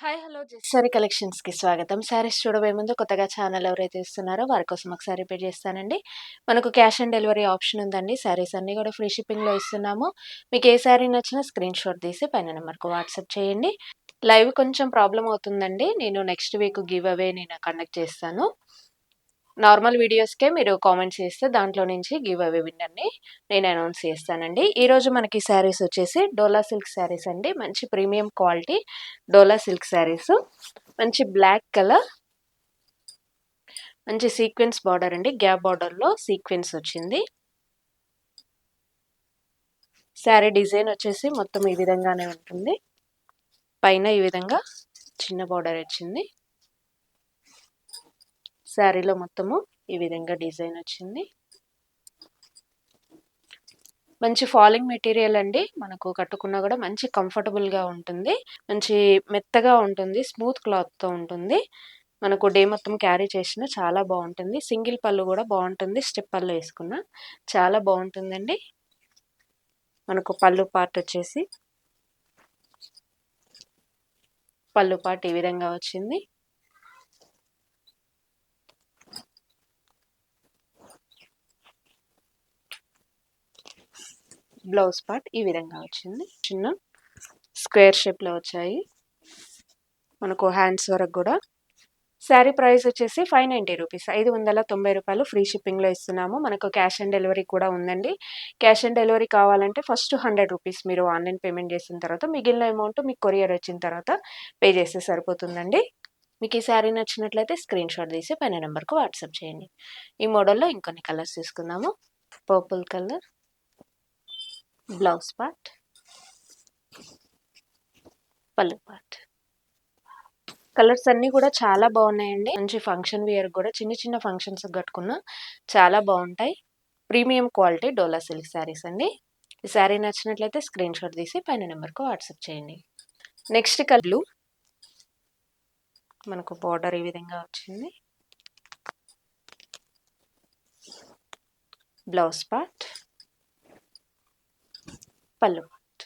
Hi hello జెస్సరీ కలెక్షన్స్‌కి స్వాగతం. శారీస్ చూడబోయే ముందు కొత్తగా ఛానల్ ఎవరైతే చూస్తున్నారో వారి కోసం ఒకసారి రిపీట్ చేస్తానండి. మనకు క్యాష్ ఆన్ డెలివరీ ఆప్షన్ ఉందండి. శారీస్ అన్నీ కూడా ఫ్రీ షిప్పింగ్‌లో ఇస్తున్నాము. మీకు ఏ శారీ నచ్చినా స్క్రీన్‌షాట్ తీసి పైన నెంబర్‌కి వాట్సాప్ చేయండి. లైవ్ కొంచెం ప్రాబ్లమ్ అవుతుందండి. నేను next week give away conduct చేస్తాను. నార్మల్ వీడియోస్‌కే మీరు కామెంట్స్ చేస్తే దాంట్లో నుంచి గివ్ అవే విన్నర్‌ని నేను అనౌన్స్ చేస్తానండి. ఈరోజు మనకి శారీస్ వచ్చేసి డోలా సిల్క్ శారీస్ అండి. మంచి ప్రీమియం క్వాలిటీ డోలా సిల్క్ శారీస్. మంచి బ్లాక్ కలర్, మంచి సీక్వెన్స్ బార్డర్ అండి. గ్యాప్ బార్డర్‌లో సీక్వెన్స్ వచ్చింది. శారీ డిజైన్ వచ్చేసి మొత్తం ఈ విధంగానే ఉంటుంది. పైన ఈ విధంగా చిన్న బార్డర్ వచ్చింది. శారీలో మొత్తము ఈ విధంగా డిజైన్ వచ్చింది. మంచి ఫాలింగ్ మెటీరియల్ అండి. మనకు కట్టుకున్నా కూడా మంచి కంఫర్టబుల్‌గా ఉంటుంది. మంచి మెత్తగా ఉంటుంది. స్మూత్ క్లాత్‌తో ఉంటుంది. మనకు డే మొత్తం క్యారీ చేసినా చాలా బావుంటుంది. సింగిల్ పళ్ళు కూడా బావుంటుంది. స్టెప్ పళ్ళు వేసుకున్నా చాలా బావుంటుందండి. మనకు పళ్ళు పార్ట్ వచ్చేసి పళ్ళు పార్ట్ ఈ విధంగా వచ్చింది. బ్లౌజ్ పార్ట్ ఈ విధంగా వచ్చింది. చిన్న స్క్వేర్ షేప్‌లో వచ్చాయి. మనకు హ్యాండ్స్ వరకు కూడా. శారీ ప్రైస్ వచ్చేసి 590 రూపీస్, 590 రూపాయలు ఫ్రీ షిప్పింగ్‌లో ఇస్తున్నాము. మనకు క్యాష్ ఆన్ డెలివరీ కూడా ఉందండి. క్యాష్ ఆన్ డెలివరీ కావాలంటే ఫస్ట్ 100 రూపీస్ మీరు ఆన్‌లైన్ పేమెంట్ చేసిన తర్వాత మిగిలిన అమౌంట్ మీకు కొరియర్ వచ్చిన తర్వాత పే చేస్తే సరిపోతుందండి. మీకు ఈ శారీ నచ్చినట్లయితే స్క్రీన్‌షాట్ తీసి పైన నెంబర్‌కి వాట్సాప్ చేయండి. ఈ మోడల్‌లో ఇంకొన్ని కలర్స్ తీసుకుందాము. పర్పుల్ కలర్, బ్లౌజ్ పార్ట్, పళ్ళు పార్ట్. కలర్స్ అన్నీ కూడా చాలా బాగున్నాయండి. మంచి ఫంక్షన్ వేర్ కూడా చిన్న చిన్న ఫంక్షన్స్ కట్టుకున్న చాలా బాగుంటాయి. ప్రీమియం క్వాలిటీ డోలా సిల్క్ శారీస్ అండి. ఈ శారీ నచ్చినట్లయితే స్క్రీన్‌షాట్ తీసి పైన నెంబర్‌కి వాట్సాప్ చేయండి. Next colour blue. మనకు బార్డర్ ఈ విధంగా వచ్చింది. బ్లౌజ్ పార్ట్, పళ్ళు పార్ట్.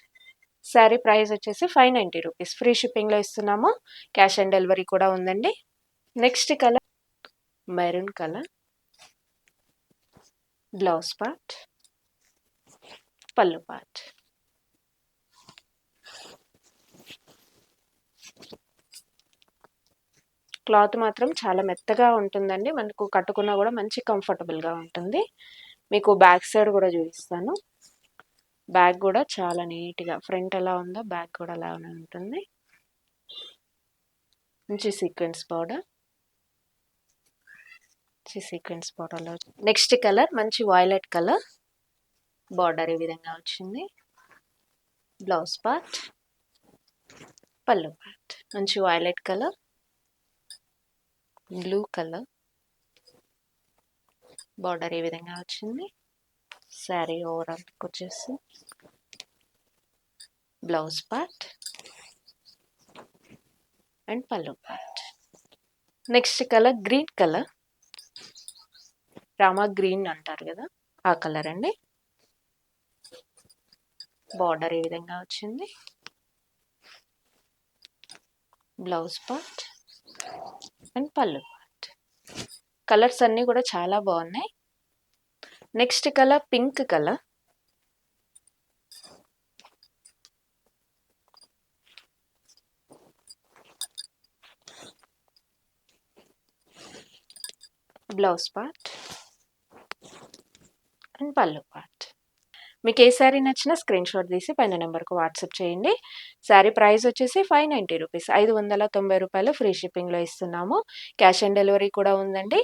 శారీ ప్రైస్ వచ్చేసి 590 రూపీస్. ఫ్రీ షిప్పింగ్‌లో ఇస్తున్నాము. క్యాష్ ఆన్ డెలివరీ కూడా ఉందండి. Next colour maroon colour, blouse part, పళ్ళు పార్ట్. క్లాత్ మాత్రం చాలా మెత్తగా ఉంటుందండి. మనకు కట్టుకున్నా కూడా మంచి కంఫర్టబుల్‌గా ఉంటుంది. మీకు బ్యాక్ సైడ్ కూడా చూపిస్తాను. బ్యాక్ కూడా చాలా నీట్‌గా ఫ్రంట్ ఎలా ఉందో బ్యాక్ కూడా అలానే ఉంటుంది. మంచి సీక్వెన్స్ బార్డర్. సీక్వెన్స్ బార్డర్లో నెక్స్ట్ కలర్ మంచి వైలెట్ కలర్. బార్డర్ ఈ విధంగా వచ్చింది. బ్లౌజ్ పార్ట్, పళ్ళు పార్ట్. మంచి violet colour, blue colour. Border ఈ విధంగా వచ్చింది. శారీ ఓవరాల్ వచ్చేసి బ్లౌజ్ పార్ట్ అండ్ పళ్ళు part. Next colour green colour, Rama green అంటారు కదా ఆ కలర్ అండి. బార్డర్ ఈ విధంగా వచ్చింది. బ్లౌజ్ పార్ట్ అండ్ పళ్ళు పార్ట్. కలర్స్ అన్నీ కూడా చాలా బాగున్నాయి. Next colour pink colour. Blouse part and పళ్ళు పార్ట్. మీకు ఏ శారీ నచ్చినా స్క్రీన్‌షాట్ తీసి పైన నెంబర్‌కి వాట్సాప్ చేయండి. శారీ ప్రైస్ వచ్చేసి 590 రూపీస్, 590 రూపాయలు ఫ్రీ షిప్పింగ్‌లో ఇస్తున్నాము. క్యాష్ ఆన్ డెలివరీ కూడా ఉందండి.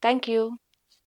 Thank you.